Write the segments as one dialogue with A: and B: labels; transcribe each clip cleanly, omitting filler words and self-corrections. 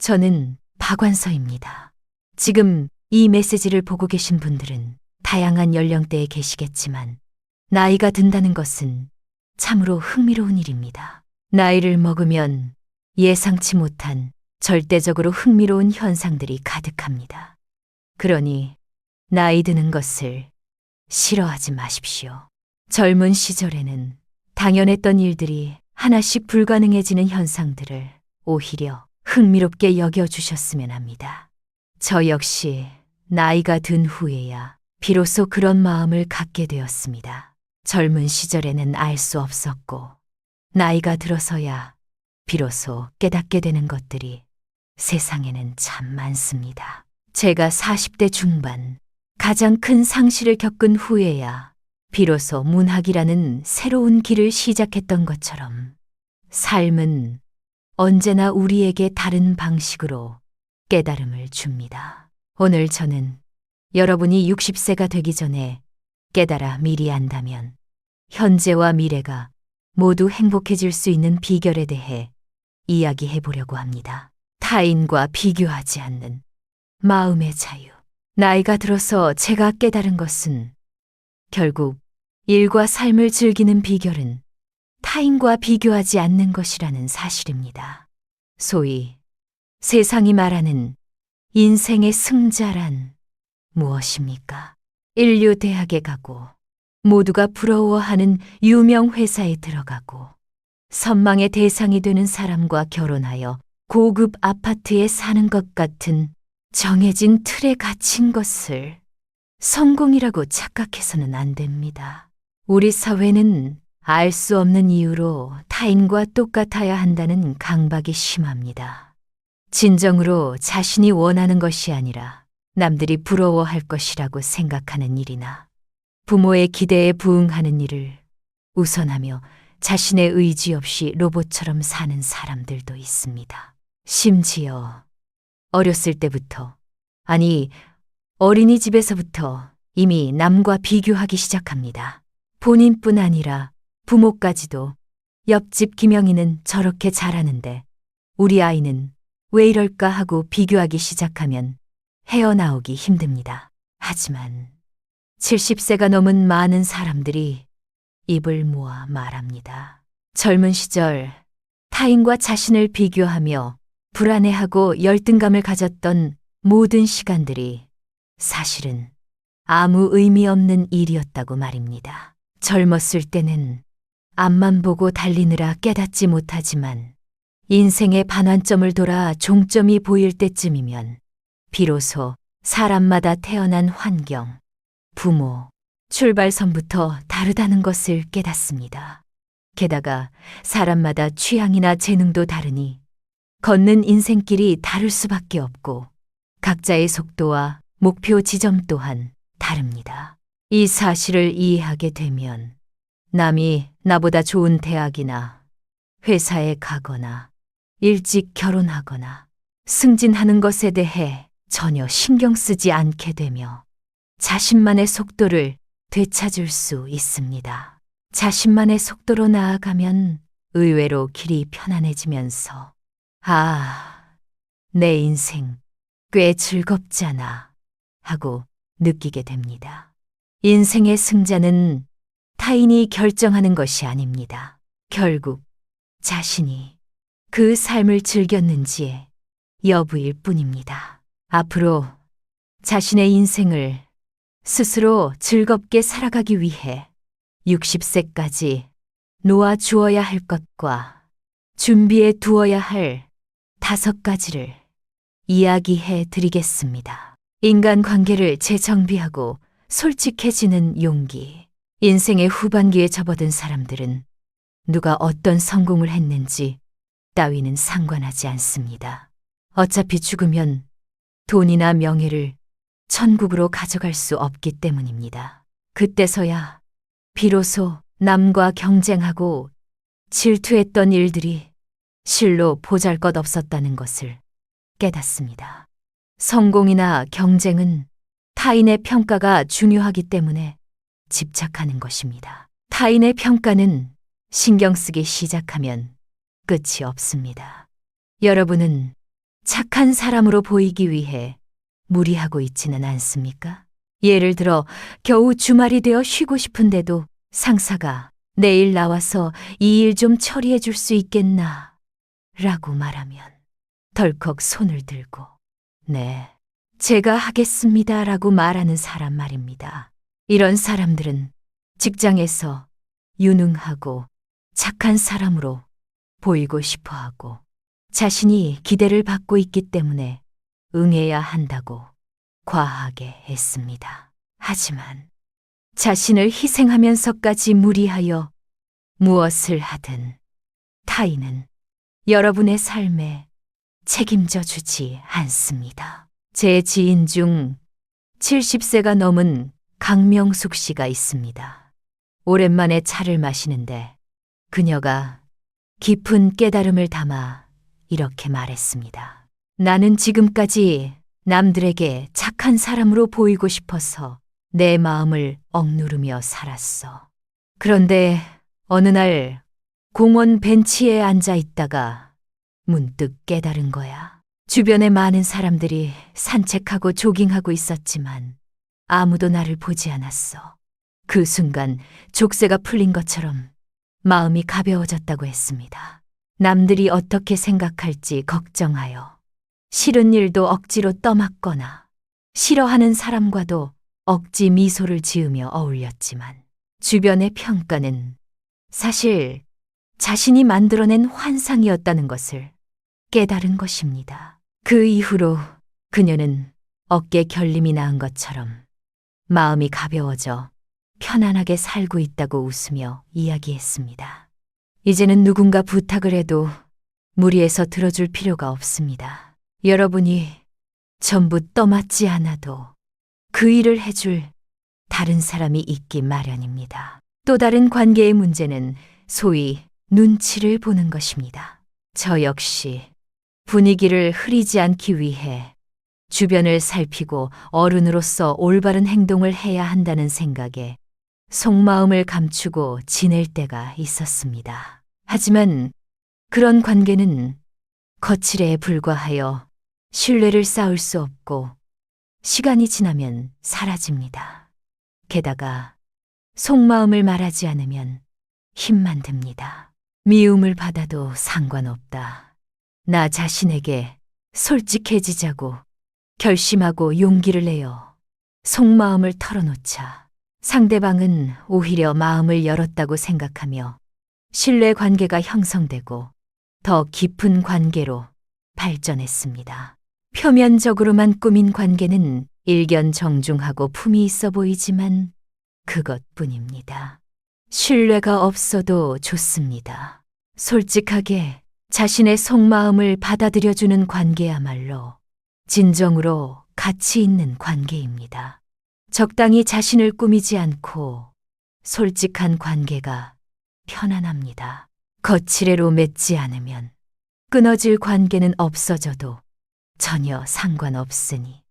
A: 저는 박완서입니다. 지금 이 메시지를 보고 계신 분들은 다양한 연령대에 계시겠지만 나이가 든다는 것은 참으로 흥미로운 일입니다. 나이를 먹으면 예상치 못한 절대적으로 흥미로운 현상들이 가득합니다. 그러니 나이 드는 것을 싫어하지 마십시오. 젊은 시절에는 당연했던 일들이 하나씩 불가능해지는 현상들을 오히려 흥미롭게 여겨주셨으면 합니다. 저 역시 나이가 든 후에야 비로소 그런 마음을 갖게 되었습니다. 젊은 시절에는 알 수 없었고 나이가 들어서야 비로소 깨닫게 되는 것들이 세상에는 참 많습니다. 제가 40대 중반 가장 큰 상실을 겪은 후에야 비로소 문학이라는 새로운 길을 시작했던 것처럼 삶은 언제나 우리에게 다른 방식으로 깨달음을 줍니다. 오늘 저는 여러분이 60세가 되기 전에 깨달아 미리 안다면 현재와 미래가 모두 행복해질 수 있는 비결에 대해 이야기해 보려고 합니다. 타인과 비교하지 않는 마음의 자유. 나이가 들어서 제가 깨달은 것은 결국 일과 삶을 즐기는 비결은 타인과 비교하지 않는 것이라는 사실입니다. 소위 세상이 말하는 인생의 승자란 무엇입니까? 인류대학에 가고 모두가 부러워하는 유명 회사에 들어가고 선망의 대상이 되는 사람과 결혼하여 고급 아파트에 사는 것 같은 정해진 틀에 갇힌 것을 성공이라고 착각해서는 안 됩니다. 우리 사회는 알 수 없는 이유로 타인과 똑같아야 한다는 강박이 심합니다. 진정으로 자신이 원하는 것이 아니라 남들이 부러워할 것이라고 생각하는 일이나 부모의 기대에 부응하는 일을 우선하며 자신의 의지 없이 로봇처럼 사는 사람들도 있습니다. 심지어 어렸을 때부터, 아니 어린이집에서부터 이미 남과 비교하기 시작합니다. 본인뿐 아니라 부모까지도 옆집 김영희는 저렇게 잘하는데 우리 아이는 왜 이럴까 하고 비교하기 시작하면 헤어나오기 힘듭니다. 하지만 70세가 넘은 많은 사람들이 입을 모아 말합니다. 젊은 시절 타인과 자신을 비교하며 불안해하고 열등감을 가졌던 모든 시간들이 사실은 아무 의미 없는 일이었다고 말입니다. 젊었을 때는 앞만 보고 달리느라 깨닫지 못하지만 인생의 반환점을 돌아 종점이 보일 때쯤이면 비로소 사람마다 태어난 환경, 부모, 출발선부터 다르다는 것을 깨닫습니다. 게다가 사람마다 취향이나 재능도 다르니 걷는 인생길이 다를 수밖에 없고 각자의 속도와 목표 지점 또한 다릅니다. 이 사실을 이해하게 되면 남이 나보다 좋은 대학이나 회사에 가거나 일찍 결혼하거나 승진하는 것에 대해 전혀 신경 쓰지 않게 되며 자신만의 속도를 되찾을 수 있습니다. 자신만의 속도로 나아가면 의외로 길이 편안해지면서 내 인생 꽤 즐겁잖아 하고 느끼게 됩니다. 인생의 승자는 타인이 결정하는 것이 아닙니다. 결국 자신이 그 삶을 즐겼는지의 여부일 뿐입니다. 앞으로 자신의 인생을 스스로 즐겁게 살아가기 위해 60세까지 놓아주어야 할 것과 준비해 두어야 할 5가지를 이야기해 드리겠습니다. 인간관계를 재정비하고 솔직해지는 용기. 인생의 후반기에 접어든 사람들은 누가 어떤 성공을 했는지 따위는 상관하지 않습니다. 어차피 죽으면 돈이나 명예를 천국으로 가져갈 수 없기 때문입니다. 그때서야 비로소 남과 경쟁하고 질투했던 일들이 실로 보잘것없었다는 것을 깨닫습니다. 성공이나 경쟁은 타인의 평가가 중요하기 때문에 집착하는 것입니다. 타인의 평가는 신경 쓰기 시작하면 끝이 없습니다. 여러분은 착한 사람으로 보이기 위해 무리하고 있지는 않습니까? 예를 들어 겨우 주말이 되어 쉬고 싶은데도 상사가 내일 나와서 이 일 좀 처리해 줄 수 있겠나? 라고 말하면 덜컥 손을 들고 네, 제가 하겠습니다 라고 말하는 사람 말입니다. 이런 사람들은 직장에서 유능하고 착한 사람으로 보이고 싶어 하고 자신이 기대를 받고 있기 때문에 응해야 한다고 과하게 애씁니다. 하지만 자신을 희생하면서까지 무리하여 무엇을 하든 타인은 여러분의 삶에 책임져 주지 않습니다. 제 지인 중 70세가 넘은 강명숙 씨가 있습니다. 오랜만에 차를 마시는데 그녀가 깊은 깨달음을 담아 이렇게 말했습니다. 나는 지금까지 남들에게 착한 사람으로 보이고 싶어서 내 마음을 억누르며 살았어. 그런데 어느 날 공원 벤치에 앉아 있다가 문득 깨달은 거야. 주변에 많은 사람들이 산책하고 조깅하고 있었지만 아무도 나를 보지 않았어. 그 순간 족쇄가 풀린 것처럼 마음이 가벼워졌다고 했습니다. 남들이 어떻게 생각할지 걱정하여 싫은 일도 억지로 떠맡거나 싫어하는 사람과도 억지 미소를 지으며 어울렸지만 주변의 평가는 사실 자신이 만들어낸 환상이었다는 것을 깨달은 것입니다. 그 이후로 그녀는 어깨 결림이 나은 것처럼 마음이 가벼워져 편안하게 살고 있다고 웃으며 이야기했습니다. 이제는 누군가 부탁을 해도 무리해서 들어줄 필요가 없습니다. 여러분이 전부 떠맡지 않아도 그 일을 해줄 다른 사람이 있기 마련입니다. 또 다른 관계의 문제는 소위 눈치를 보는 것입니다. 저 역시 분위기를 흐리지 않기 위해 주변을 살피고 어른으로서 올바른 행동을 해야 한다는 생각에 속마음을 감추고 지낼 때가 있었습니다. 하지만 그런 관계는 거칠애에 불과하여 신뢰를 쌓을 수 없고 시간이 지나면 사라집니다. 게다가 속마음을 말하지 않으면 힘만 듭니다. 미움을 받아도 상관없다. 나 자신에게 솔직해지자고 결심하고 용기를 내어 속마음을 털어놓자 상대방은 오히려 마음을 열었다고 생각하며 신뢰 관계가 형성되고 더 깊은 관계로 발전했습니다. 표면적으로만 꾸민 관계는 일견정중하고 품이 있어 보이지만 그것뿐입니다. 신뢰가 없어도 좋습니다. 솔직하게 자신의 속마음을 받아들여주는 관계야말로 진정으로 가치 있는 관계입니다. 적당히 자신을 꾸미지 않고 솔직한 관계가 편안합니다. 거칠애로 맺지 않으면 끊어질 관계는 없어져도 전혀 상관없으니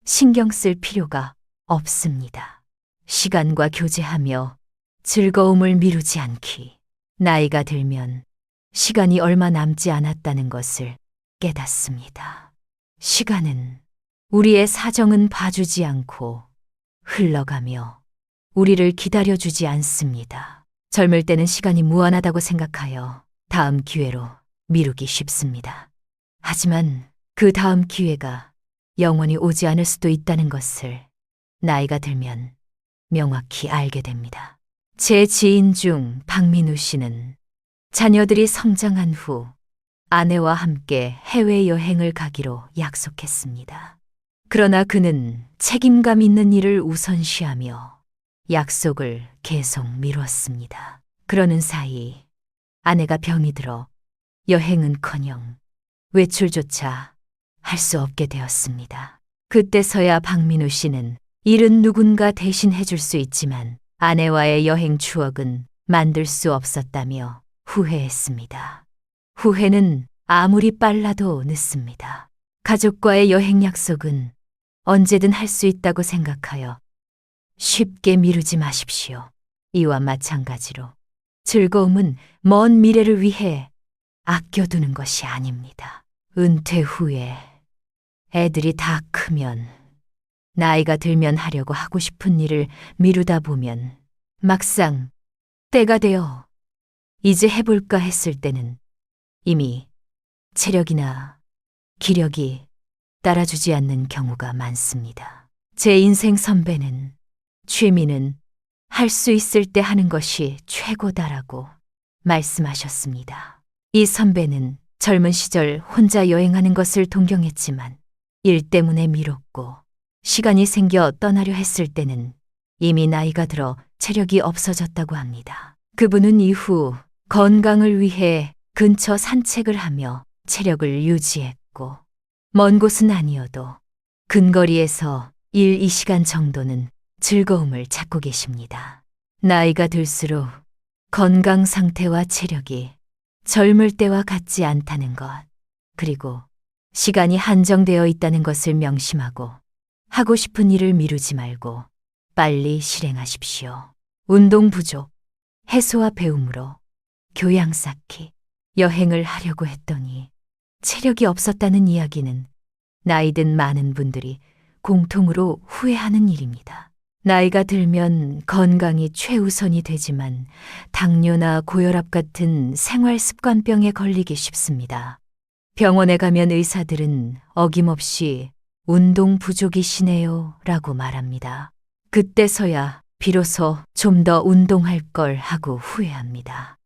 A: 신경 쓸 필요가 없습니다. 시간과 교제하며 즐거움을 미루지 않기. 나이가 들면 시간이 얼마 남지 않았다는 것을 깨닫습니다. 시간은 우리의 사정은 봐주지 않고 흘러가며 우리를 기다려주지 않습니다. 젊을 때는 시간이 무한하다고 생각하여 다음 기회로 미루기 쉽습니다. 하지만 그 다음 기회가 영원히 오지 않을 수도 있다는 것을 나이가 들면 명확히 알게 됩니다. 제 지인 중 박민우 씨는 자녀들이 성장한 후 아내와 함께 해외여행을 가기로 약속했습니다. 그러나 그는 책임감 있는 일을 우선시하며 약속을 계속 미뤘습니다. 그러는 사이 아내가 병이 들어 여행은커녕 외출조차 할 수 없게 되었습니다. 그때서야 박민우 씨는 일은 누군가 대신 해줄 수 있지만 아내와의 여행 추억은 만들 수 없었다며 후회했습니다. 후회는 아무리 빨라도 늦습니다. 가족과의 여행 약속은 언제든 할 수 있다고 생각하여 쉽게 미루지 마십시오. 이와 마찬가지로 즐거움은 먼 미래를 위해 아껴두는 것이 아닙니다. 은퇴 후에 애들이 다 크면, 나이가 들면 하려고 하고 싶은 일을 미루다 보면 막상 때가 되어 이제 해볼까 했을 때는 이미 체력이나 기력이 따라주지 않는 경우가 많습니다. 제 인생 선배는 취미는 할 수 있을 때 하는 것이 최고다라고 말씀하셨습니다. 이 선배는 젊은 시절 혼자 여행하는 것을 동경했지만 일 때문에 미뤘고 시간이 생겨 떠나려 했을 때는 이미 나이가 들어 체력이 없어졌다고 합니다. 그분은 이후 건강을 위해 근처 산책을 하며 체력을 유지했고 먼 곳은 아니어도 근거리에서 2시간 정도는 즐거움을 찾고 계십니다. 나이가 들수록 건강 상태와 체력이 젊을 때와 같지 않다는 것, 그리고 시간이 한정되어 있다는 것을 명심하고 하고 싶은 일을 미루지 말고 빨리 실행하십시오. 운동 부족, 해소와 배움으로 교양 쌓기, 여행을 하려고 했더니 체력이 없었다는 이야기는 나이든 많은 분들이 공통으로 후회하는 일입니다. 나이가 들면 건강이 최우선이 되지만 당뇨나 고혈압 같은 생활 습관병에 걸리기 쉽습니다. 병원에 가면 의사들은 어김없이 운동 부족이시네요 라고 말합니다. 그때서야 비로소 좀 더 운동할 걸 하고 후회합니다.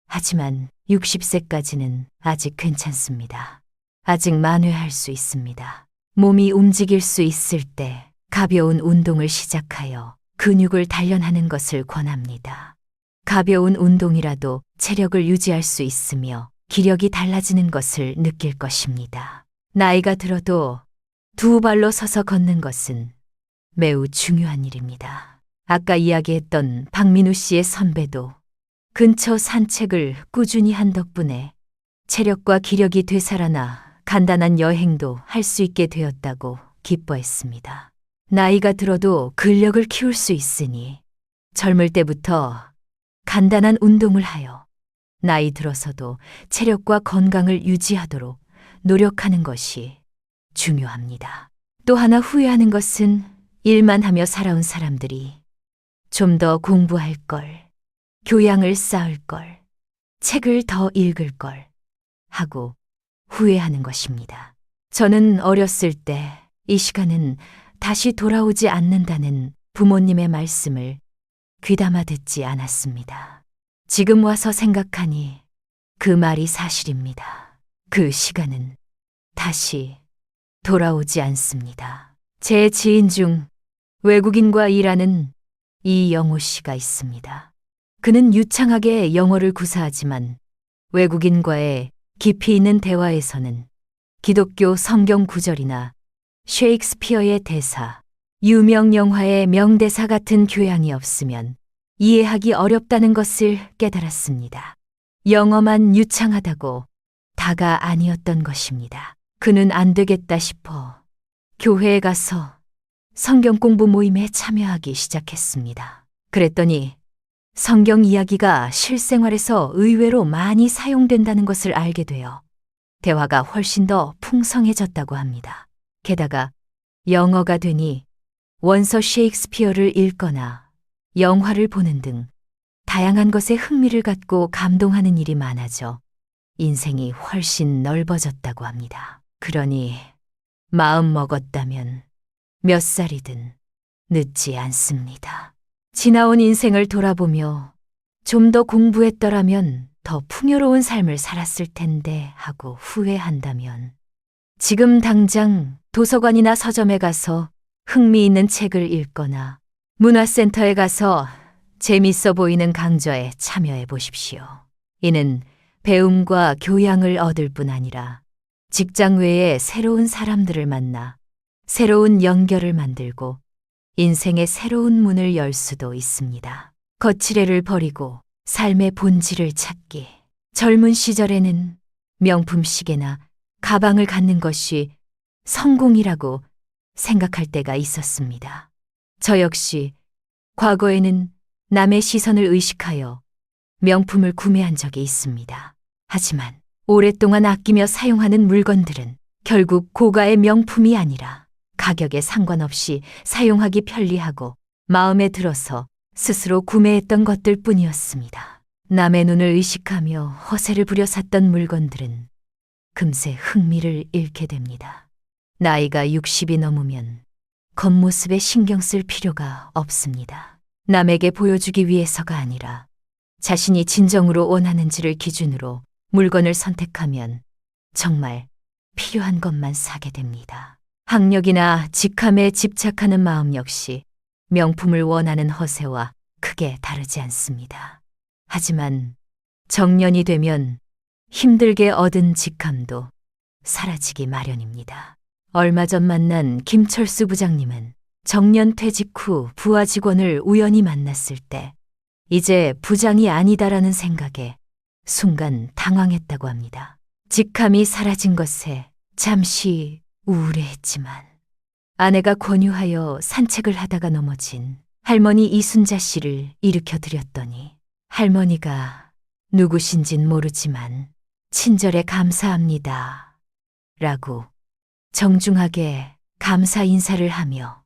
A: 하지만 60세까지는 아직 괜찮습니다. 아직 만회할 수 있습니다. 몸이 움직일 수 있을 때 가벼운 운동을 시작하여 근육을 단련하는 것을 권합니다. 가벼운 운동이라도 체력을 유지할 수 있으며 기력이 달라지는 것을 느낄 것입니다. 나이가 들어도 두 발로 서서 걷는 것은 매우 중요한 일입니다. 아까 이야기했던 박민우 씨의 선배도 근처 산책을 꾸준히 한 덕분에 체력과 기력이 되살아나 간단한 여행도 할 수 있게 되었다고 기뻐했습니다. 나이가 들어도 근력을 키울 수 있으니 젊을 때부터 간단한 운동을 하여 나이 들어서도 체력과 건강을 유지하도록 노력하는 것이 중요합니다. 또 하나 후회하는 것은 일만 하며 살아온 사람들이 좀 더 공부할 걸, 교양을 쌓을 걸, 책을 더 읽을 걸 하고 후회하는 것입니다. 저는 어렸을 때 이 시간은 다시 돌아오지 않는다는 부모님의 말씀을 귀담아 듣지 않았습니다. 지금 와서 생각하니 그 말이 사실입니다. 그 시간은 다시 돌아오지 않습니다. 제 지인 중 외국인과 일하는 이영호 씨가 있습니다. 그는 유창하게 영어를 구사하지만 외국인과의 깊이 있는 대화에서는 기독교 성경 구절이나 셰익스피어의 대사, 유명 영화의 명대사 같은 교양이 없으면 이해하기 어렵다는 것을 깨달았습니다. 영어만 유창하다고 다가 아니었던 것입니다. 그는 안 되겠다 싶어 교회에 가서 성경 공부 모임에 참여하기 시작했습니다. 그랬더니 성경 이야기가 실생활에서 의외로 많이 사용된다는 것을 알게 되어 대화가 훨씬 더 풍성해졌다고 합니다. 게다가 영어가 되니 원서 셰익스피어를 읽거나 영화를 보는 등 다양한 것에 흥미를 갖고 감동하는 일이 많아져 인생이 훨씬 넓어졌다고 합니다. 그러니 마음 먹었다면 몇 살이든 늦지 않습니다. 지나온 인생을 돌아보며 좀 더 공부했더라면 더 풍요로운 삶을 살았을 텐데 하고 후회한다면 지금 당장 도서관이나 서점에 가서 흥미있는 책을 읽거나 문화센터에 가서 재밌어 보이는 강좌에 참여해 보십시오. 이는 배움과 교양을 얻을 뿐 아니라 직장 외에 새로운 사람들을 만나 새로운 연결을 만들고 인생의 새로운 문을 열 수도 있습니다. 거칠애를 버리고 삶의 본질을 찾기. 젊은 시절에는 명품 시계나 가방을 갖는 것이 성공이라고 생각할 때가 있었습니다. 저 역시 과거에는 남의 시선을 의식하여 명품을 구매한 적이 있습니다. 하지만 오랫동안 아끼며 사용하는 물건들은 결국 고가의 명품이 아니라 가격에 상관없이 사용하기 편리하고 마음에 들어서 스스로 구매했던 것들 뿐이었습니다. 남의 눈을 의식하며 허세를 부려 샀던 물건들은 금세 흥미를 잃게 됩니다. 나이가 60이 넘으면 겉모습에 신경 쓸 필요가 없습니다. 남에게 보여주기 위해서가 아니라 자신이 진정으로 원하는지를 기준으로 물건을 선택하면 정말 필요한 것만 사게 됩니다. 학력이나 직함에 집착하는 마음 역시 명품을 원하는 허세와 크게 다르지 않습니다. 하지만 정년이 되면 힘들게 얻은 직함도 사라지기 마련입니다. 얼마 전 만난 김철수 부장님은 정년 퇴직 후 부하 직원을 우연히 만났을 때 이제 부장이 아니다라는 생각에 순간 당황했다고 합니다. 직함이 사라진 것에 잠시 우울해했지만 아내가 권유하여 산책을 하다가 넘어진 할머니 이순자 씨를 일으켜 드렸더니 할머니가 누구신진 모르지만 친절에 감사합니다 라고 정중하게 감사 인사를 하며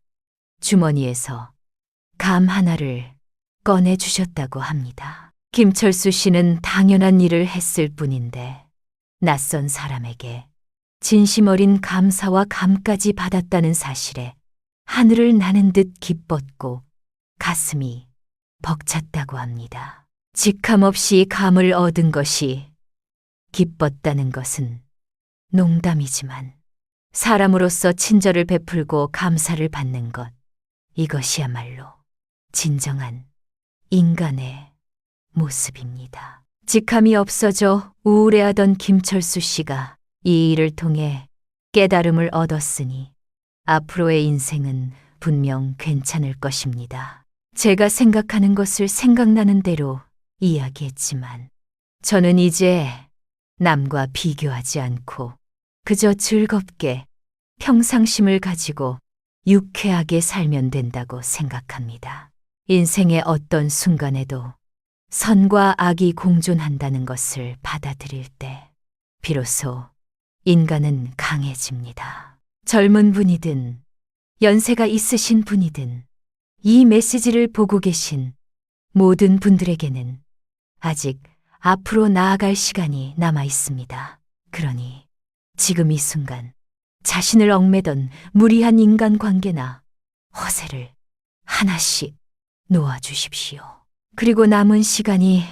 A: 주머니에서 감 하나를 꺼내 주셨다고 합니다. 김철수 씨는 당연한 일을 했을 뿐인데 낯선 사람에게 진심 어린 감사와 감까지 받았다는 사실에 하늘을 나는 듯 기뻤고 가슴이 벅찼다고 합니다. 직함 없이 감을 얻은 것이 기뻤다는 것은 농담이지만 사람으로서 친절을 베풀고 감사를 받는 것, 이것이야말로 진정한 인간의 모습입니다. 직함이 없어져 우울해하던 김철수 씨가 이 일을 통해 깨달음을 얻었으니 앞으로의 인생은 분명 괜찮을 것입니다. 제가 생각하는 것을 생각나는 대로 이야기했지만 저는 이제 남과 비교하지 않고 그저 즐겁게 평상심을 가지고 유쾌하게 살면 된다고 생각합니다. 인생의 어떤 순간에도 선과 악이 공존한다는 것을 받아들일 때 비로소 인간은 강해집니다. 젊은 분이든 연세가 있으신 분이든 이 메시지를 보고 계신 모든 분들에게는 아직 앞으로 나아갈 시간이 남아 있습니다. 그러니 지금 이 순간 자신을 얽매던 무리한 인간관계나 허세를 하나씩 놓아주십시오. 그리고 남은 시간이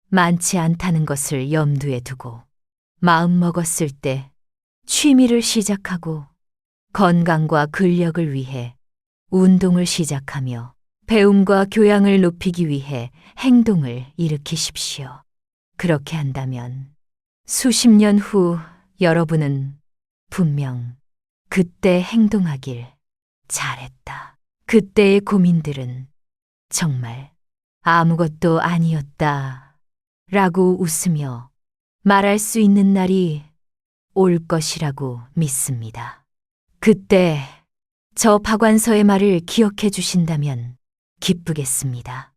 A: 많지 않다는 것을 염두에 두고 마음 먹었을 때 취미를 시작하고 건강과 근력을 위해 운동을 시작하며 배움과 교양을 높이기 위해 행동을 일으키십시오. 그렇게 한다면 수십 년 후 여러분은 분명 그때 행동하길 잘했다. 그때의 고민들은 정말 아무것도 아니었다 라고 웃으며 말할 수 있는 날이 올 것이라고 믿습니다. 그때 저 박완서의 말을 기억해 주신다면 기쁘겠습니다.